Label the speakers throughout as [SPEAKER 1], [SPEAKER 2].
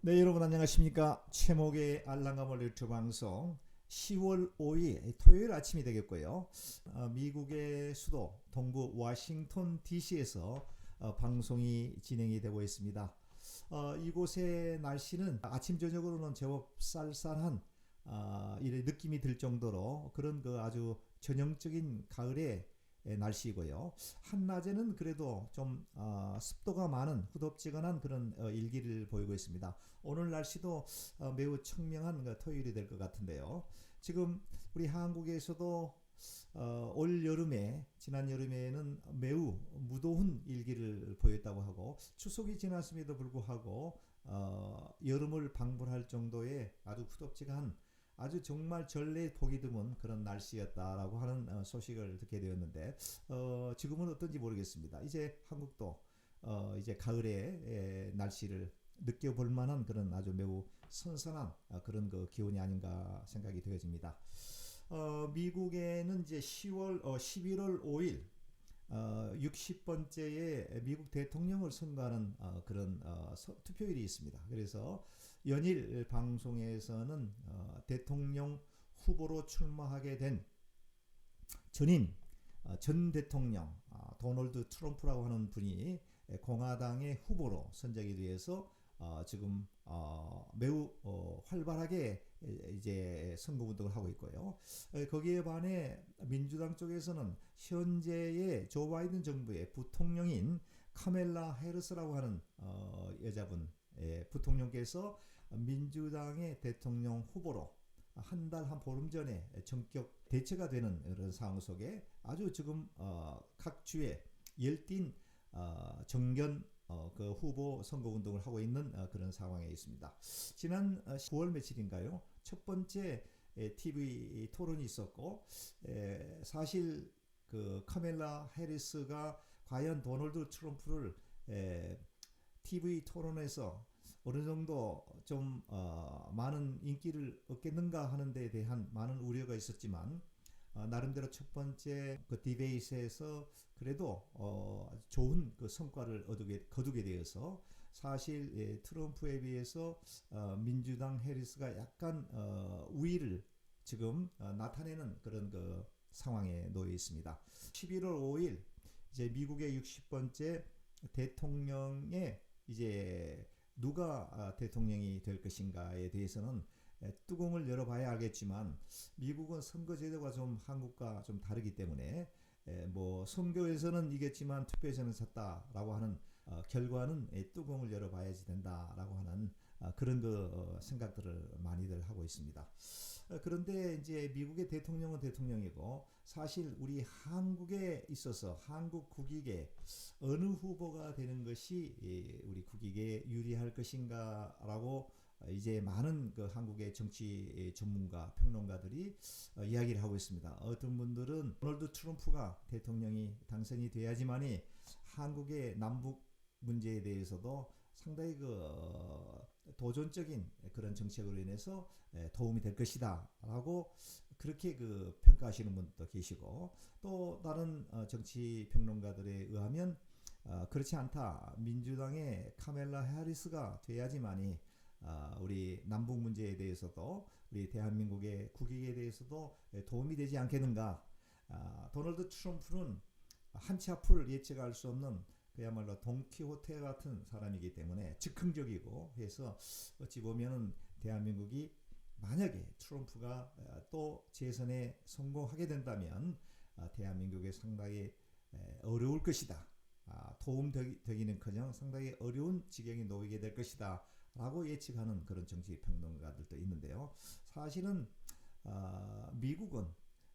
[SPEAKER 1] 네, 여러분 안녕하십니까? 최목의 알랑가몰 유튜브 방송 10월 5일 토요일 아침이 되겠고요. 미국의 수도 동부 워싱턴 DC에서 방송이 진행이 되고 있습니다. 이곳의 날씨는 아침 저녁으로는 제법 쌀쌀한 이런 느낌이 들 정도로 그런 그 아주 전형적인 가을의 날씨이고요. 한낮에는 그래도 좀 습도가 많은 후덥지근한 그런 일기를 보이고 있습니다. 오늘 날씨도 매우 청명한 토요일이 될 것 같은데요. 지금 우리 한국에서도 올 여름에 지난 여름에는 매우 무더운 일기를 보였다고 하고 추석이 지났음에도 불구하고 여름을 방불할 정도의 아주 후덥지근한 아주 정말 전례 보기 드문 그런 날씨였다라고 하는 소식을 듣게 되었는데 지금은 어떤지 모르겠습니다. 이제 한국도 이제 가을의 날씨를 느껴볼 만한 그런 아주 매우 선선한 그런 그 기온이 아닌가 생각이 되어집니다. 미국에는 이제 11월 5일 60번째의 미국 대통령을 선거하는 그런 투표일이 있습니다. 그래서 연일 방송에서는 대통령 후보로 출마하게 된 전임 전 대통령 도널드 트럼프라고 하는 분이 공화당의 후보로 선정이 돼서 지금 매우 활발하게 이제 선거 운동을 하고 있고요. 거기에 반해 민주당 쪽에서는 현재의 조 바이든 정부의 부통령인 카멜라 해리스라고 하는 여자분 부통령께서 민주당의 대통령 후보로 한 달 한 보름 전에 전격 대체가 되는 그런 상황 속에 아주 지금 각 주에 열띤 정견 그 후보 선거 운동을 하고 있는 그런 상황에 있습니다. 지난 9월 며칠인가요? 첫 번째 TV 토론이 있었고 사실 그 카멜라 해리스가 과연 도널드 트럼프를 TV 토론에서 어느 정도 좀 많은 인기를 얻겠는가 하는 데 대한 많은 우려가 있었지만 나름대로 첫 번째 그 디베이트에서 그래도 좋은 그 성과를 거두게 되어서 사실 트럼프에 비해서 민주당 해리스가 약간 우위를 지금 나타내는 그런 그 상황에 놓여 있습니다. 11월 5일 이제 미국의 60번째 대통령의 이제 누가 대통령이 될 것인가에 대해서는 뚜껑을 열어봐야 알겠지만 미국은 선거 제도가 좀 한국과 좀 다르기 때문에 뭐 선거에서는 이겼지만 투표에서는 졌다라고 하는 결과는 뚜껑을 열어봐야지 된다라고 하는 그런 그 생각들을 많이들 하고 있습니다. 그런데 이제 미국의 대통령은 대통령이고 사실 우리 한국에 있어서 한국 국익에 어느 후보가 되는 것이 우리 국익에 유리할 것인가라고 이제 많은 그 한국의 정치 전문가 평론가들이 이야기를 하고 있습니다. 어떤 분들은 도널드 트럼프가 대통령이 당선이 돼야지만이 한국의 남북 문제에 대해서도 상당히 그 도전적인 그런 정책으로 인해서 도움이 될 것이다라고 그렇게 그 평가하시는 분도 계시고 또 다른 정치 평론가들에 의하면 그렇지 않다. 민주당의 카멜라 해리스가 돼야지만이 우리 남북 문제에 대해서도 우리 대한민국의 국익에 대해서도 도움이 되지 않겠는가. 도널드 트럼프는 한치 앞을 예측할 수 없는 그야말로 돈키호테 같은 사람이기 때문에 즉흥적이고 해서 어찌 보면은 대한민국이 만약에 트럼프가 또 재선에 성공하게 된다면 대한민국에 상당히 어려울 것이다. 도움되기는커녕 상당히 어려운 지경에 놓이게 될 것이다. 라고 예측하는 그런 정치 평론가들도 있는데요. 사실은 미국은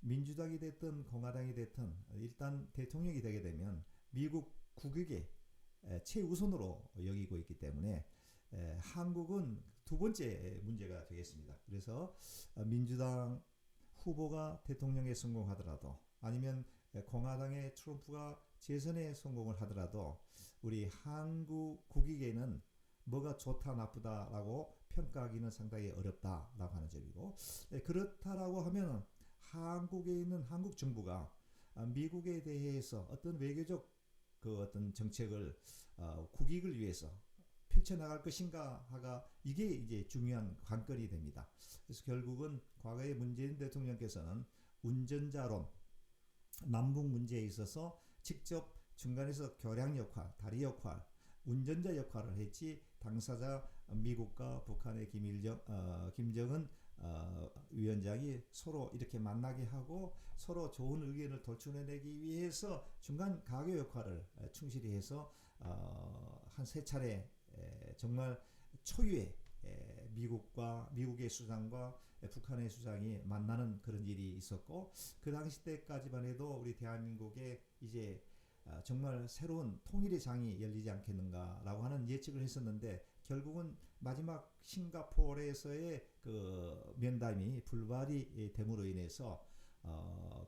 [SPEAKER 1] 민주당이 됐든 공화당이 됐든 일단 대통령이 되게 되면 미국 국익에 최우선으로 여기고 있기 때문에 한국은 두 번째 문제가 되겠습니다. 그래서 민주당 후보가 대통령에 성공하더라도 아니면 공화당의 트럼프가 재선에 성공을 하더라도 우리 한국 국익에는 뭐가 좋다 나쁘다라고 평가하기는 상당히 어렵다라고 하는 점이고 그렇다라고 하면 한국에 있는 한국 정부가 미국에 대해서 어떤 외교적 그 어떤 정책을 국익을 위해서 펼쳐나갈 것인가가 이게 이제 중요한 관건이 됩니다. 그래서 결국은 과거에 문재인 대통령께서는 운전자론, 남북 문제에 있어서 직접 중간에서 교량 역할, 다리 역할, 운전자 역할을 했지 당사자 미국과 북한의 김정은 위원장이 서로 이렇게 만나게 하고 서로 좋은 의견을 도출해내기 위해서 중간 가교 역할을 충실히 해서 한 세 차례 정말 초유의 미국의 수장과 북한의 수장이 만나는 그런 일이 있었고, 그 당시 때까지만 해도 우리 대한민국에 이제 정말 새로운 통일의 장이 열리지 않겠는가라고 하는 예측을 했었는데, 결국은 마지막 싱가포르에서의 그 면담이 불발이 됨으로 인해서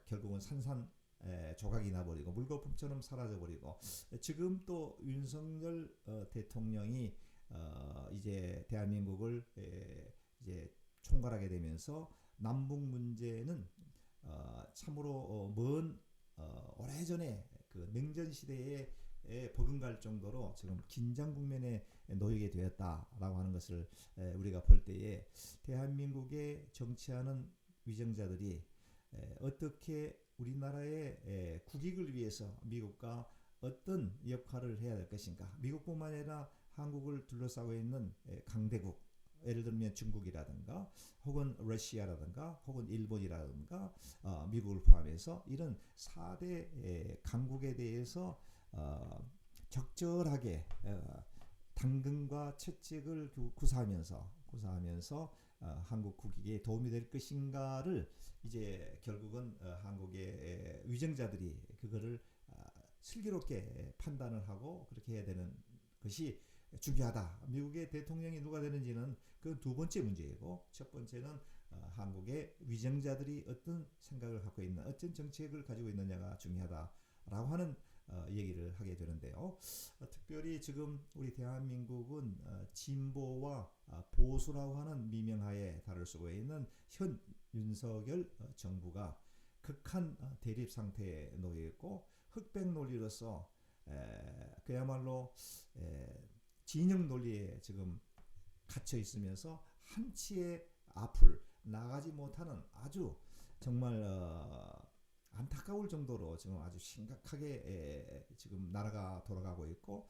[SPEAKER 1] 결국은 조각이 나버리고 물거품처럼 사라져버리고, 지금 또 윤석열 대통령이 이제 대한민국을 이제 총괄하게 되면서 남북 문제는 참으로 먼 오래전에 그 냉전 시대에 버금갈 정도로 지금 긴장 국면에 놓이게 되었다라고 하는 것을 우리가 볼 때에, 대한민국에 정치하는 위정자들이 어떻게 우리나라의 국익을 위해서 미국과 어떤 역할을 해야 될 것인가, 미국뿐만 아니라 한국을 둘러싸고 있는 강대국, 예를 들면 중국이라든가 혹은 러시아라든가 혹은 일본이라든가 미국을 포함해서 이런 4대 강국에 대해서 적절하게 당근과 채찍을 구사하면서 한국 국익에 도움이 될 것인가를 이제 결국은 한국의 위정자들이 그거를 슬기롭게 판단을 하고 그렇게 해야 되는 것이 중요하다. 미국의 대통령이 누가 되는지는 그 두 번째 문제이고, 첫 번째는 한국의 위정자들이 어떤 생각을 갖고 있는, 어떤 정책을 가지고 있느냐가 중요하다라고 하는 얘기를 하게 되는데요. 특별히 지금 우리 대한민국은 진보와 보수라고 하는 미명하에 달을 쓰고 있는 현 윤석열 정부가 극한 대립 상태에 놓여 있고, 흑백 논리로서 그야말로 진영 논리에 지금 갇혀 있으면서 한치의 앞을 나가지 못하는 아주 정말 안타까울 정도로 지금 아주 심각하게 지금 나라가 돌아가고 있고,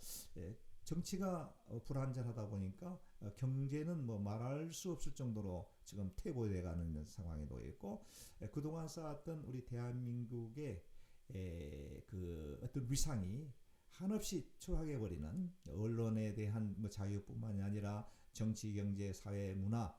[SPEAKER 1] 정치가 불안전하다 보니까 경제는 뭐 말할 수 없을 정도로 지금 퇴보해 가는 상황에 놓여 있고, 그동안 쌓았던 우리 대한민국의 그 어떤 위상이 한없이 추락해 버리는, 언론에 대한 뭐 자유뿐만이 아니라 정치, 경제, 사회, 문화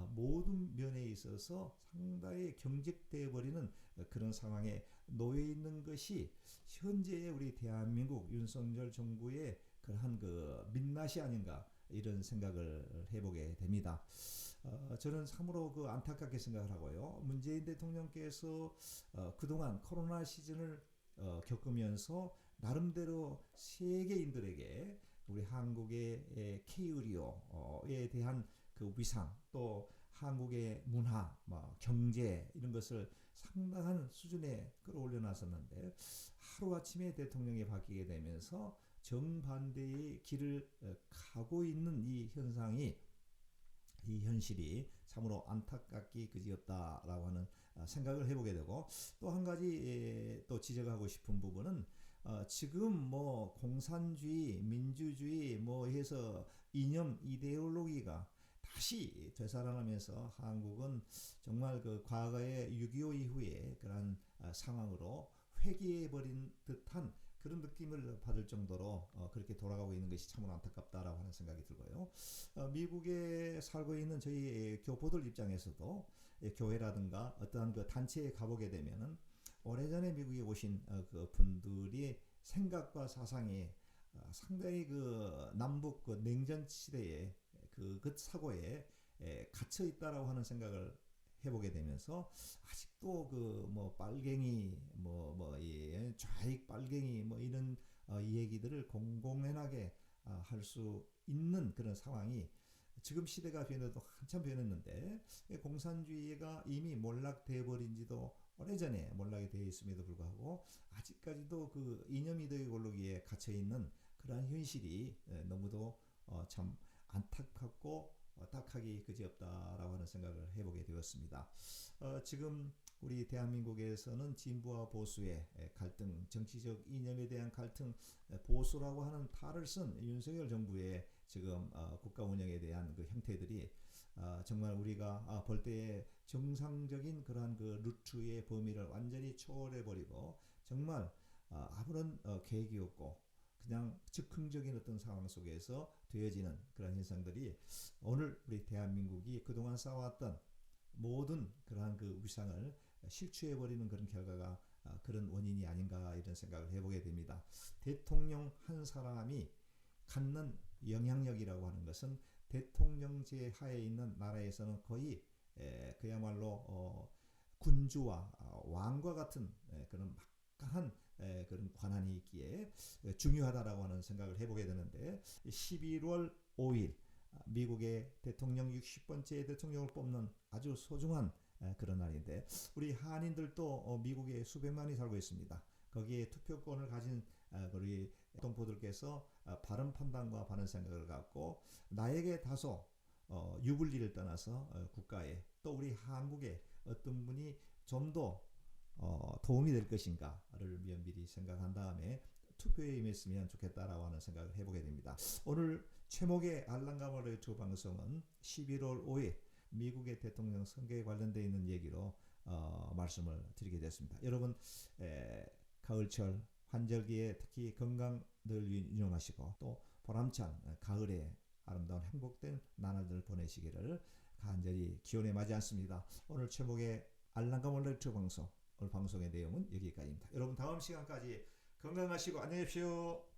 [SPEAKER 1] 모든 면에 있어서 상당히 경직되어 버리는 그런 상황에 놓여 있는 것이 현재의 우리 대한민국 윤석열 정부의 그러한 그 민낯이 아닌가, 이런 생각을 해보게 됩니다. 저는 참으로 그 안타깝게 생각을 하고요. 문재인 대통령께서 그동안 코로나 시즌을 겪으면서 나름대로 세계인들에게 우리 한국의 K의료에 대한 그 위상, 또 한국의 문화, 뭐 경제 이런 것을 상당한 수준에 끌어올려 놨었는데, 하루아침에 대통령이 바뀌게 되면서 정반대의 길을 가고 있는 이 현상이, 이 현실이 참으로 안타깝기 그지없다라고 하는 생각을 해보게 되고, 또 한 가지 또 지적하고 싶은 부분은 지금 뭐 공산주의, 민주주의 뭐 해서 이념 이데올로기가 다시 되살아나면서 한국은 정말 그 과거의 6.25 이후에 그런 상황으로 회귀해버린 듯한 그런 느낌을 받을 정도로 그렇게 돌아가고 있는 것이 참으로 안타깝다라고 하는 생각이 들고요. 미국에 살고 있는 저희 교포들 입장에서도 교회라든가 어떠한 그 단체에 가보게 되면은 오래전에 미국에 오신 그 분들이 생각과 사상이 상당히 그 남북 그 냉전 시대에 그 사고에 갇혀 있다라고 하는 생각을 해보게 되면서, 아직도 그 뭐 빨갱이 좌익 빨갱이 뭐 이런 이 얘기들을 공공연하게 할 수 있는 그런 상황이, 지금 시대가 변해도 한참 변했는데 공산주의가 이미 몰락돼 버린 지도 오래전에 몰락이 되어 있음에도 불구하고 아직까지도 그 이념 이데올로기에 갇혀 있는 그러한 현실이 너무도 참 안타깝고 딱하기 그지없다라고 하는 생각을 해보게 되었습니다. 지금 우리 대한민국에서는 진보와 보수의 갈등, 정치적 이념에 대한 갈등, 보수라고 하는 탈을 쓴 윤석열 정부의 지금 국가 운영에 대한 그 형태들이 정말 우리가 볼 때의 정상적인 그러한 그 루트의 범위를 완전히 초월해버리고 정말 아무런 계획이 없고 그냥 즉흥적인 어떤 상황 속에서 되어지는 그런 현상들이 오늘 우리 대한민국이 그동안 쌓아왔던 모든 그러한 그 위상을 실추해버리는 그런 결과가 그런 원인이 아닌가 이런 생각을 해보게 됩니다. 대통령 한 사람이 갖는 영향력이라고 하는 것은 대통령제 하에 있는 나라에서는 거의 그야말로 군주와 왕과 같은 그런 막강한 그런 권한이 있기에 중요하다라고 하는 생각을 해보게 되는데 11월 5일 미국의 대통령 60번째 대통령을 뽑는 아주 소중한 그런 날인데 우리 한인들도 미국에 수백만이 살고 있습니다. 거기에 투표권을 가진 우리 동포들께서 바른 판단과 바른 생각을 갖고 나에게 다소 유불리를 떠나서 국가에 또 우리 한국에 어떤 분이 좀 더 도움이 될 것인가를 면밀히 생각한 다음에 투표에 임했으면 좋겠다라고 하는 생각을 해보게 됩니다. 오늘 최목의 알랑가마 레이디오 방송은 11월 5일 미국의 대통령 선거에 관련되어 있는 얘기로 말씀을 드리게 됐습니다. 여러분 가을철 환절기에 특히 건강 늘 유념하시고 또 보람찬 가을에 아름다운 행복된 나날들 보내시기를 간절히 기원해 마지 않습니다. 오늘 최목의 알랑가마 레이디오 방송 오늘 방송의 내용은 여기까지입니다. 여러분 다음 시간까지 건강하시고 안녕히 계십시오.